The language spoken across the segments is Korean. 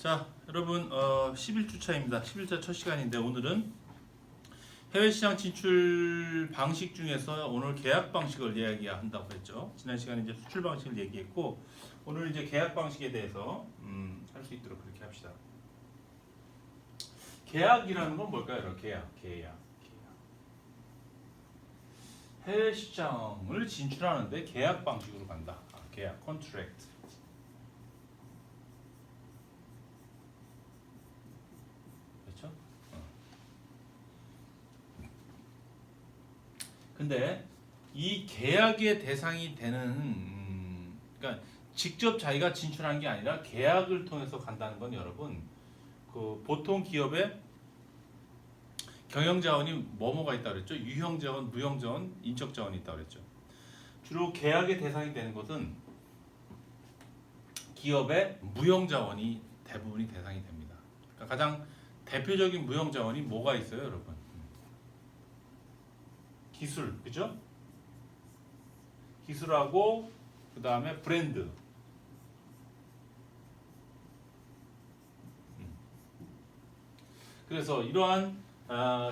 자, 여러분 11주차입니다. 11차 첫 시간인데 오늘은 해외 시장 진출 방식 중에서 오늘 계약 방식을 이야기한다고 했죠. 지난 시간에 이제 수출 방식을 얘기했고 오늘 이제 계약 방식에 대해서 할 수 있도록 그렇게 합시다. 계약이라는 건 뭘까요? 여러분? 계약. 해외 시장을 진출하는데 계약 방식으로 간다. 계약, 컨트랙트. 그렇죠? 근데 이 계약의 대상이 되는 그러니까 직접 자기가 진출한 게 아니라 계약을 통해서 간다는 건 여러분 그 보통 기업의 경영 자원이 뭐뭐가 있다 그랬죠? 유형 자원, 무형 자원, 인적 자원이 있다 그랬죠. 주로 계약의 대상이 되는 것은 기업의 무형 자원이 대부분이 대상이 됩니다. 그러니까 가장 대표적인 무형 자원이 뭐가 있어요, 여러분? 기술, 그죠? 기술하고 그 다음에 브랜드. 그래서 이러한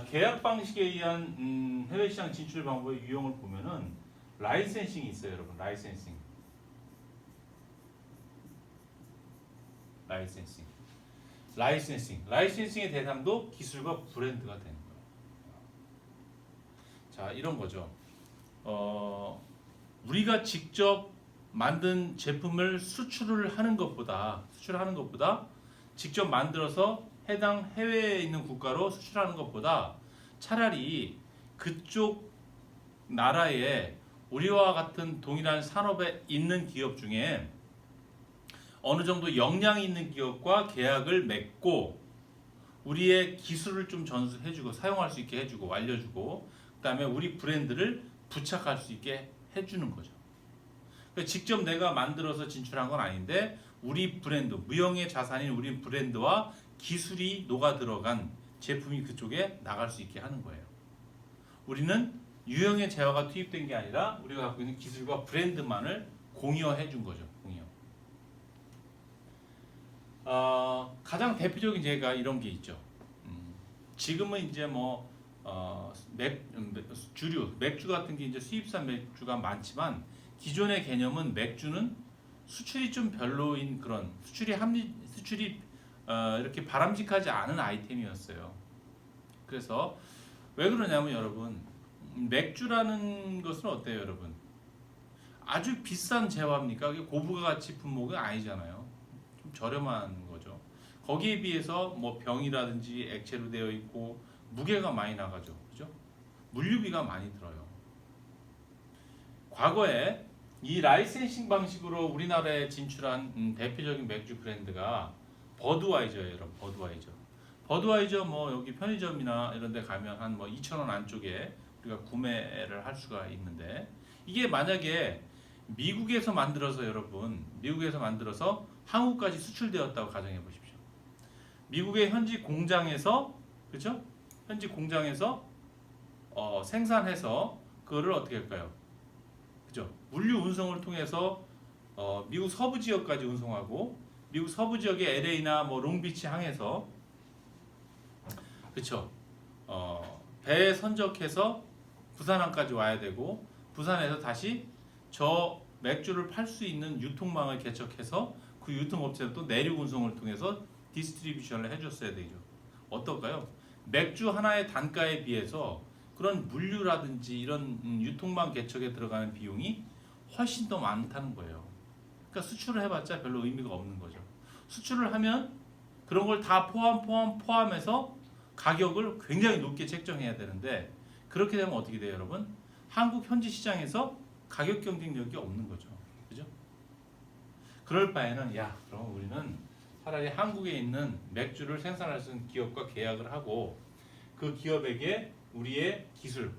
계약 방식에 의한 해외 시장 진출 방법의 유형을 보면은 라이센싱이 있어요, 여러분. 라이센싱의 대상도 기술과 브랜드가 되는 거예요. 자, 이런 거죠. 우리가 직접 만든 제품을 수출을 하는 것보다 직접 만들어서 해당 해외에 있는 국가로 수출하는 것보다 차라리 그쪽 나라에 우리와 같은 동일한 산업에 있는 기업 중에 어느 정도 역량이 있는 기업과 계약을 맺고 우리의 기술을 좀 전수해주고 사용할 수 있게 해주고 알려주고 그다음에 우리 브랜드를 부착할 수 있게 해주는 거죠. 그러니까 직접 내가 만들어서 진출한 건 아닌데 우리 브랜드, 무형의 자산인 우리 브랜드와 기술이 녹아 들어간 제품이 그쪽에 나갈 수 있게 하는 거예요. 우리는 유형의 재화가 투입된 게 아니라 우리가 갖고 있는 기술과 브랜드만을 공유해 준 거죠. 가장 대표적인 예가 이런 게 있죠. 지금은 이제 맥주 같은 게 이제 수입산 맥주가 많지만 기존의 개념은 맥주는 수출이 좀 별로인 그런 수출이 이렇게 바람직하지 않은 아이템이었어요. 그래서 왜 그러냐면 여러분 맥주라는 것은 어때요, 여러분? 아주 비싼 재화입니까? 그게 고부가 가치 품목은 아니잖아요. 좀 저렴한 거죠. 거기에 비해서 뭐 병이라든지 액체로 되어 있고 무게가 많이 나가죠. 그죠? 물류비가 많이 들어요. 과거에 이 라이센싱 방식으로 우리나라에 진출한 대표적인 맥주 브랜드가 버드와이저예요, 여러분. 버드와이저 뭐 여기 편의점이나 이런 데 가면 한 뭐 2,000원 안쪽에 우리가 구매를 할 수가 있는데 이게 만약에 미국에서 만들어서 한국까지 수출되었다고 가정해 보십시오. 미국의 현지 공장에서 그렇죠? 현지 공장에서 생산해서 그거를 어떻게 할까요? 그죠? 물류 운송을 통해서 미국 서부 지역까지 운송하고 미국 서부 지역의 LA나 뭐 롱비치 항에서 그렇죠? 배에 선적해서 부산항까지 와야 되고 부산에서 다시 저 맥주를 팔 수 있는 유통망을 개척해서 그 유통업체는 또 내륙 운송을 통해서 디스트리뷰션을 해줬어야 되죠. 어떨까요? 맥주 하나의 단가에 비해서 그런 물류라든지 이런 유통망 개척에 들어가는 비용이 훨씬 더 많다는 거예요. 그러니까 수출을 해봤자 별로 의미가 없는 거죠. 수출을 하면 그런 걸 다 포함해서 가격을 굉장히 높게 책정해야 되는데 그렇게 되면 어떻게 돼요, 여러분? 한국 현지 시장에서 가격 경쟁력이 없는 거죠. 그죠? 그럴 바에는 그럼 우리는 차라리 한국에 있는 맥주를 생산할 수 있는 기업과 계약을 하고 그 기업에게 우리의 기술,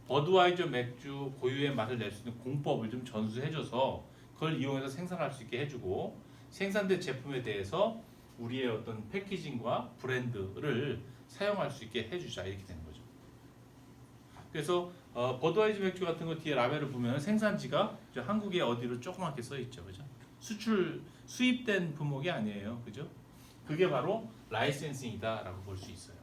버드와이저 맥주 고유의 맛을 낼 수 있는 공법을 좀 전수해줘서 그걸 이용해서 생산할 수 있게 해주고 생산된 제품에 대해서 우리의 어떤 패키징과 브랜드를 사용할 수 있게 해주자 이렇게 되는 거죠. 그래서 버드와이저 맥주 같은 거 뒤에 라벨을 보면 생산지가 한국의 어디로 조그맣게 써 있죠, 그죠? 수입된 품목이 아니에요, 그죠? 그게 바로 라이센싱이다라고 볼 수 있어요.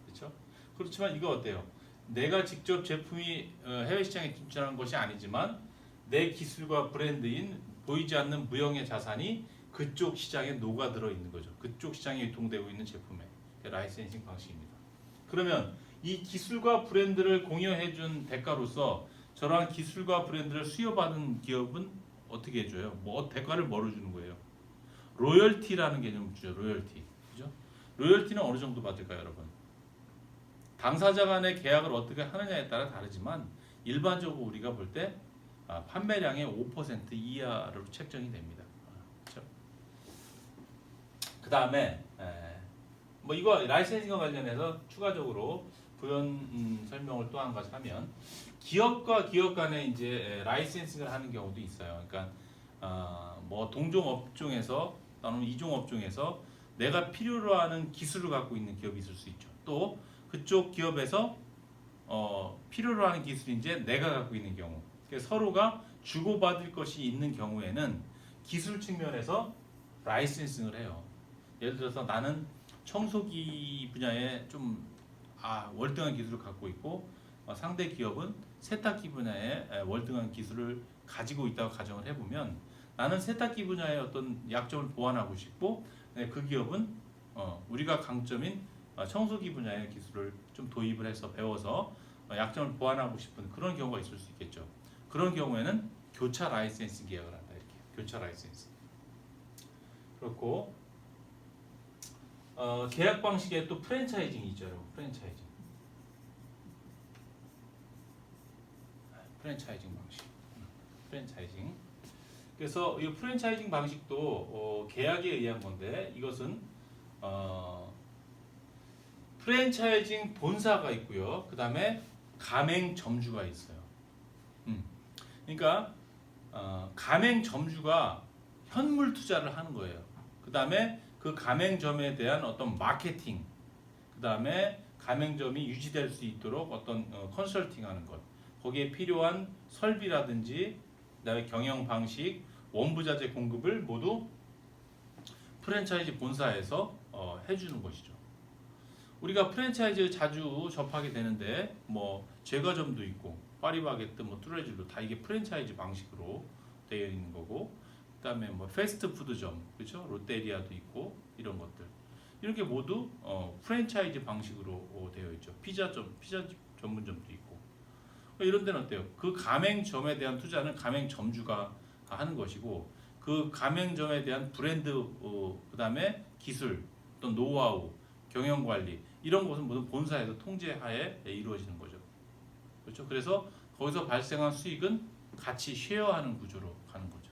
그렇죠? 그렇지만 이거 어때요? 내가 직접 제품이 해외 시장에 진출하는 것이 아니지만 내 기술과 브랜드인 보이지 않는 무형의 자산이 그쪽 시장에 녹아들어 있는 거죠. 그쪽 시장에 유통되고 있는 제품에 라이센싱 방식입니다. 그러면 이 기술과 브랜드를 공유해 준 대가로서 저러한 기술과 브랜드를 수여받은 기업은 어떻게 해줘요? 뭐 대가를 뭐로 주는 거예요? 로열티라는 개념을 주죠. 로열티. 그죠? 로열티는 어느 정도 받을까요, 여러분? 당사자 간의 계약을 어떻게 하느냐에 따라 다르지만 일반적으로 우리가 볼 때 판매량의 5% 이하로 책정이 됩니다. 그렇죠? 그 다음에 뭐 이거 라이센싱과 관련해서 추가적으로 부연 설명을 또 한 가지 하면 기업과 기업 간에 이제 라이센싱을 하는 경우도 있어요. 그러니까 뭐 동종 업종에서 또는 이종 업종에서 내가 필요로 하는 기술을 갖고 있는 기업이 있을 수 있죠. 또 그쪽 기업에서 필요로 하는 기술이 이제 내가 갖고 있는 경우, 그러니까 서로가 주고받을 것이 있는 경우에는 기술 측면에서 라이센싱을 해요. 예를 들어서 나는 청소기 분야에 좀 월등한 기술을 갖고 있고 상대 기업은 세탁기 분야에 월등한 기술을 가지고 있다고 가정을 해보면 나는 세탁기 분야의 어떤 약점을 보완하고 싶고 그 기업은 우리가 강점인 청소기 분야의 기술을 좀 도입을 해서 배워서 약점을 보완하고 싶은 그런 경우가 있을 수 있겠죠. 그런 경우에는 교차 라이센싱 계약을 한다. 이렇게 교차 라이센싱. 그렇고 계약 방식에 또 프랜차이징이 있죠, 여러분. 프랜차이징 방식. 프랜차이징. 그래서 이 프랜차이징 방식도 계약에 의한 건데 이것은 프랜차이징 본사가 있고요. 그 다음에 가맹점주가 있어요. 그러니까 가맹점주가 현물 투자를 하는 거예요. 그 다음에 그 가맹점에 대한 어떤 마케팅, 그 다음에 가맹점이 유지될 수 있도록 어떤 컨설팅하는 것, 거기에 필요한 설비라든지, 그다음에 경영 방식, 원부자재 공급을 모두 프랜차이즈 본사에서 해주는 것이죠. 우리가 프랜차이즈 자주 접하게 되는데 뭐 제과점도 있고 파리바게뜨, 뭐 뚜레쥬르 다 이게 프랜차이즈 방식으로 되어 있는 거고, 그다음에 뭐 패스트푸드점, 그렇죠? 롯데리아도 있고 이런 것들 이렇게 모두 프랜차이즈 방식으로 되어 있죠. 피자 전문점도 있고 이런 데는 어때요? 그 가맹점에 대한 투자는 가맹점주가 하는 것이고 그 가맹점에 대한 브랜드, 그다음에 기술, 또 노하우, 경영 관리 이런 것은 모두 본사에서 통제하에 이루어지는 거죠. 그렇죠? 그래서 거기서 발생한 수익은 같이 쉐어하는 구조로 가는 거죠.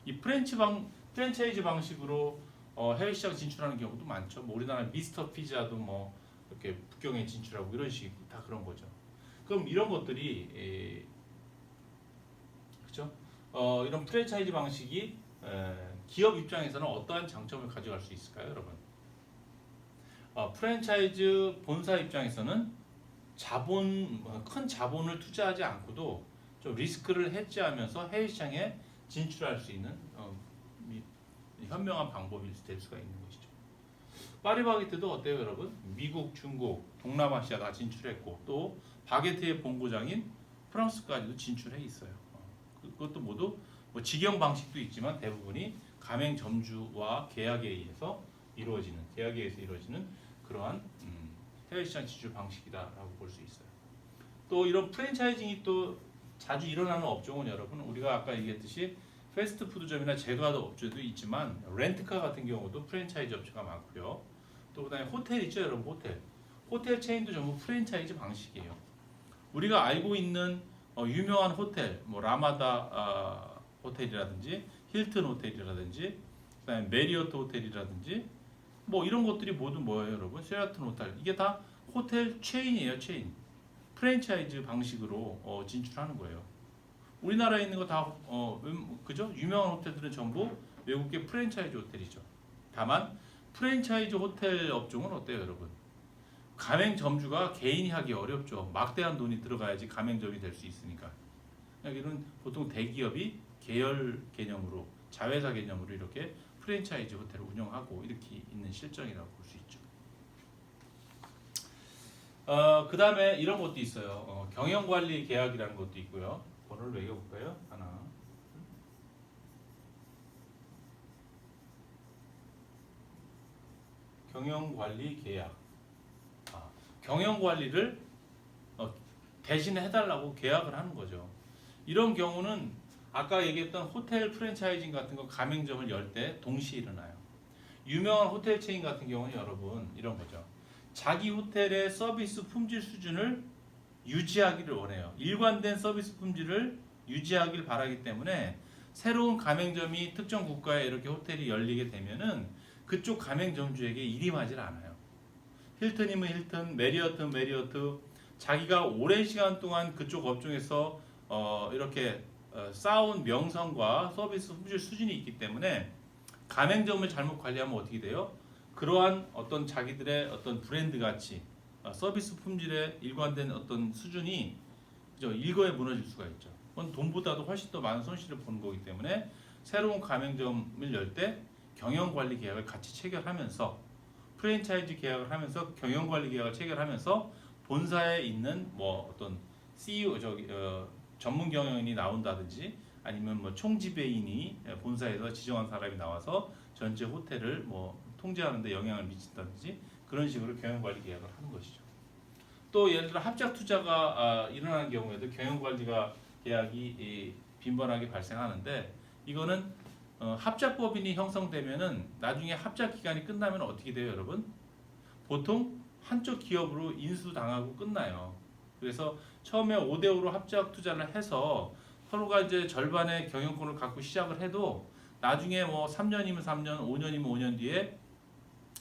이 프랜차이즈 방식으로 해외 시장 진출하는 경우도 많죠. 뭐 우리나라 미스터 피자도 뭐 이렇게 북경에 진출하고 이런 식 다 그런 거죠. 그럼 이런 것들이 그렇죠? 이런 프랜차이즈 방식이 기업 입장에서는 어떠한 장점을 가져갈 수 있을까요, 여러분? 프랜차이즈 본사 입장에서는 큰 자본을 투자하지 않고도 좀 리스크를 해지하면서 해외 시장에 진출할 수 있는 현명한 방법이 될 수가 있는 것이죠. 파리바게뜨도 어때요, 여러분? 미국, 중국, 동남아시아 다 진출했고 또 바게트의 본고장인 프랑스까지도 진출해 있어요. 그것도 모두 뭐 직영 방식도 있지만 대부분이 가맹점주와 계약에 의해서 이루어지는 그러한 해외 시장 진출 방식이다라고 볼 수 있어요. 또 이런 프랜차이징이 또 자주 일어나는 업종은 여러분 우리가 아까 얘기했듯이 패스트푸드점이나 제과도 업체도 있지만 렌트카 같은 경우도 프랜차이즈 업체가 많고요. 또 그다음에 호텔 있죠, 여러분. 호텔 체인도 전부 프랜차이즈 방식이에요. 우리가 알고 있는 유명한 호텔, 뭐 라마다 호텔이라든지 힐튼 호텔이라든지 그다음에 메리어트 호텔이라든지 뭐 이런 것들이 모두 뭐예요, 여러분? 쉐라튼 호텔. 이게 다 호텔 체인이에요, 체인. 프랜차이즈 방식으로 진출하는 거예요. 우리나라에 있는 거 다 그죠? 유명한 호텔들은 전부 외국계 프랜차이즈 호텔이죠. 다만 프랜차이즈 호텔 업종은 어때요, 여러분? 가맹점주가 개인이 하기 어렵죠. 막대한 돈이 들어가야지 가맹점이 될 수 있으니까. 여기는 보통 대기업이 계열 개념으로, 자회사 개념으로 이렇게 프랜차이즈 호텔을 운영하고 이렇게 있는 실정이라고 볼 수 있죠. 그 다음에 이런 것도 있어요. 경영관리 계약이라는 것도 있고요. 번호를 매겨볼까요? 하나. 경영관리 계약. 경영관리를 대신에 해달라고 계약을 하는 거죠. 이런 경우는 아까 얘기했던 호텔 프랜차이징 같은 거 가맹점을 열 때 동시에 일어나요. 유명한 호텔 체인 같은 경우는 여러분 이런 거죠. 자기 호텔의 서비스 품질 수준을 유지하기를 원해요. 일관된 서비스 품질을 유지하길 바라기 때문에 새로운 가맹점이 특정 국가에 이렇게 호텔이 열리게 되면은 그쪽 가맹점주에게 일임하지 않아요. 힐튼이면 힐튼, 메리어트는 메리어트, 자기가 오랜 시간 동안 그쪽 업종에서 이렇게 쌓아온 명성과 서비스 품질 수준이 있기 때문에 가맹점을 잘못 관리하면 어떻게 돼요? 그러한 어떤 자기들의 어떤 브랜드 가치, 서비스 품질의 일관된 어떤 수준이 그죠? 일거에 무너질 수가 있죠. 그건 돈보다도 훨씬 더 많은 손실을 보는 거기 때문에 새로운 가맹점을 열 때 경영관리 계약을 같이 체결하면서 프랜차이즈 계약을 하면서 경영관리 계약을 체결하면서 본사에 있는 뭐 어떤 CEO 전문 경영인이 나온다든지 아니면 뭐 총지배인이 본사에서 지정한 사람이 나와서 전체 호텔을 뭐 통제하는 데 영향을 미친다든지 그런 식으로 경영관리 계약을 하는 것이죠. 또 예를 들어 합작 투자가 일어나는 경우에도 경영관리가 계약이 빈번하게 발생하는데 이거는 합작법인이 형성되면은 나중에 합작 기간이 끝나면 어떻게 돼요, 여러분? 보통 한쪽 기업으로 인수당하고 끝나요. 그래서 처음에 5대5로 합작 투자를 해서 서로가 이제 절반의 경영권을 갖고 시작을 해도 나중에 뭐 3년이면 3년, 5년이면 5년 뒤에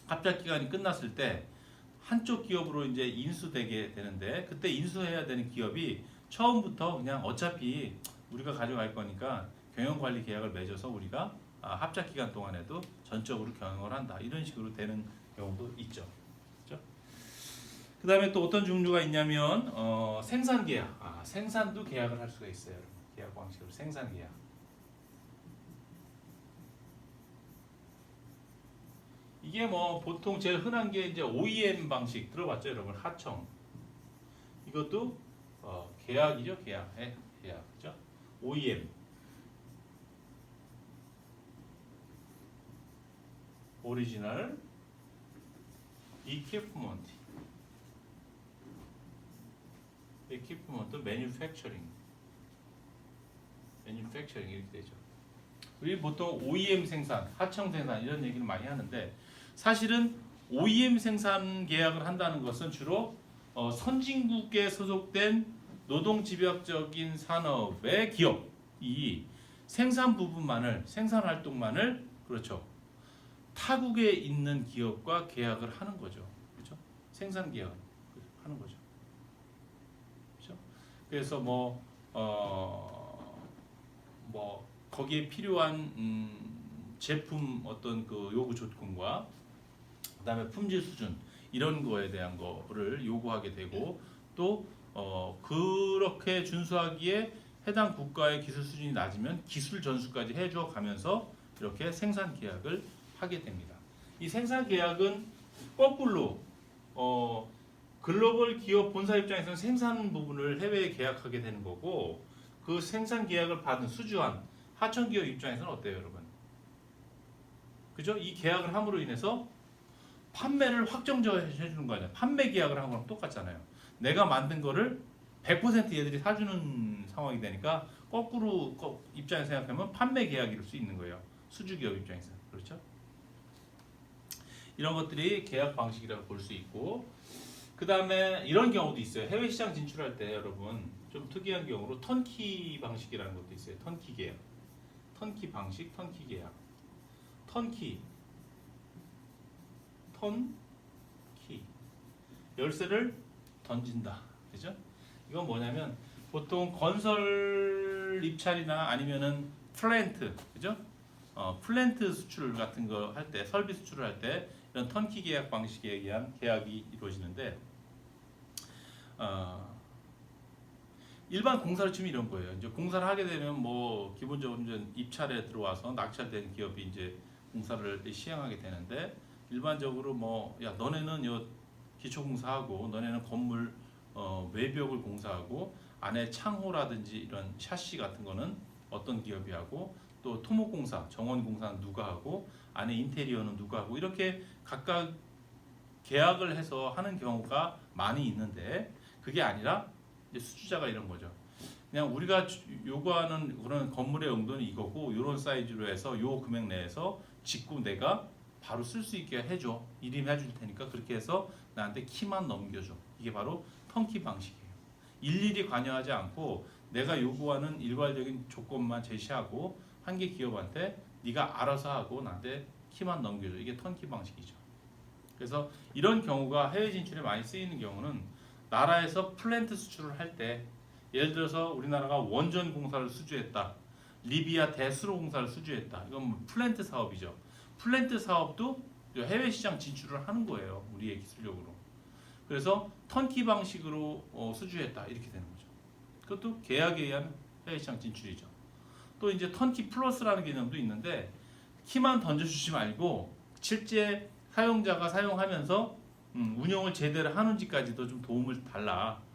합작 기간이 끝났을 때 한쪽 기업으로 이제 인수되게 되는데 그때 인수해야 되는 기업이 처음부터 그냥 어차피 우리가 가져갈 거니까 경영관리 계약을 맺어서 우리가 합작 기간 동안에도 전적으로 경영을 한다 이런 식으로 되는 경우도 있죠. 그렇죠? 그 다음에 또 어떤 종류가 있냐면 생산 계약, 생산도 계약을 할 수가 있어요. 여러분. 계약 방식으로 생산 계약. 이게 뭐 보통 제일 흔한 게 이제 OEM 방식 들어봤죠, 여러분? 하청. 이것도 계약이죠, 계약. 계약이죠. OEM. 오리지널 이퀴프먼트. 이퀴프먼트 매뉴팩처링. 이렇게 되죠. 우리 보통 OEM 생산, 하청 생산 이런 얘기를 많이 하는데 사실은 OEM 생산 계약을 한다는 것은 주로 선진국에 소속된 노동집약적인 산업의 기업이 생산 부분만을 생산 활동만을 그렇죠. 타국에 있는 기업과 계약을 하는 거죠. 그렇죠? 생산 계약 하는 거죠. 그렇죠? 그래서 뭐 거기에 필요한 제품 어떤 그 요구 조건과 그다음에 품질 수준 이런 거에 대한 거를 요구하게 되고 또 그렇게 준수하기에 해당 국가의 기술 수준이 낮으면 기술 전수까지 해줘 가면서 이렇게 생산 계약을 하게 됩니다. 이 생산 계약은 거꾸로 글로벌 기업 본사 입장에서는 생산 부분을 해외에 계약하게 되는 거고 그 생산 계약을 받은 수주한 하청 기업 입장에서는 어때요, 여러분? 그죠? 이 계약을 함으로 인해서 판매를 확정적으로 해주는 거 아니야. 판매 계약을 한 거랑 똑같잖아요. 내가 만든 거를 100% 얘들이 사주는 상황이 되니까 거꾸로 입장에서 생각하면 판매 계약일 수 있는 거예요. 수주 기업 입장에서. 그렇죠? 이런 것들이 계약 방식이라고 볼 수 있고 그 다음에 이런 경우도 있어요. 해외 시장 진출할 때 여러분 좀 특이한 경우로 턴키 방식이라는 것도 있어요. 턴키 계약, 턴키 방식, 턴키 계약, 턴키 열쇠를 던진다. 그죠? 이건 뭐냐면 보통 건설 입찰이나 아니면은 플랜트, 그죠? 플랜트 수출 같은 거 할 때, 설비 수출을 할 때 이런 턴키 계약 방식에 의한 계약이 이루어지는데 일반 공사를 치면 이런 거예요. 이제 공사를 하게 되면 뭐 기본적으로 이제 입찰에 들어와서 낙찰되는 기업이 이제 공사를 시행하게 되는데 일반적으로 뭐 야 너네는 요 기초공사하고 너네는 건물 외벽을 공사하고 안에 창호라든지 이런 샤시 같은 거는 어떤 기업이 하고 또 토목공사, 정원공사는 누가 하고 안에 인테리어는 누가 하고 이렇게 각각 계약을 해서 하는 경우가 많이 있는데 그게 아니라 이제 수주자가 이런 거죠. 그냥 우리가 요구하는 그런 건물의 용도는 이거고 이런 사이즈로 해서 요 금액 내에서 짓고 내가 바로 쓸 수 있게 해줘. 일임 해줄 테니까 그렇게 해서 나한테 키만 넘겨줘. 이게 바로 턴키 방식이에요. 일일이 관여하지 않고 내가 요구하는 일괄적인 조건만 제시하고 한 개 기업한테 네가 알아서 하고 나한테 키만 넘겨줘. 이게 턴키 방식이죠. 그래서 이런 경우가 해외 진출에 많이 쓰이는 경우는 나라에서 플랜트 수출을 할 때 예를 들어서 우리나라가 원전 공사를 수주했다. 리비아 대수로 공사를 수주했다. 이건 뭐 플랜트 사업이죠. 플랜트 사업도 해외 시장 진출을 하는 거예요. 우리의 기술력으로. 그래서 턴키 방식으로 수주했다. 이렇게 되는 거죠. 그것도 계약에 의한 해외 시장 진출이죠. 또 이제 턴키 플러스라는 개념도 있는데 키만 던져주지 말고 실제 사용자가 사용하면서 운영을 제대로 하는지까지도 좀 도움을 달라.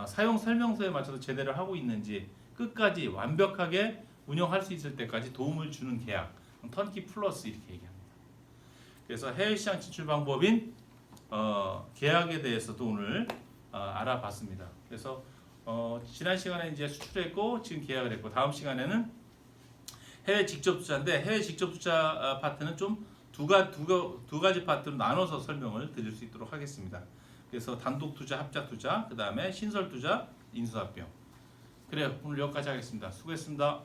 사용 설명서에 맞춰서 제대로 하고 있는지 끝까지 완벽하게 운영할 수 있을 때까지 도움을 주는 계약, 턴키 플러스 이렇게 얘기합니다. 그래서 해외시장 진출 방법인 계약에 대해서도 오늘 알아봤습니다. 그래서 지난 시간에 이제 수출했고 지금 계약을 했고 다음 시간에는 해외 직접 투자인데 해외 직접 투자 파트는 좀 두 가지 파트로 나눠서 설명을 드릴 수 있도록 하겠습니다. 그래서 단독 투자, 합작 투자, 그 다음에 신설 투자, 인수합병. 그래요. 오늘 여기까지 하겠습니다. 수고했습니다.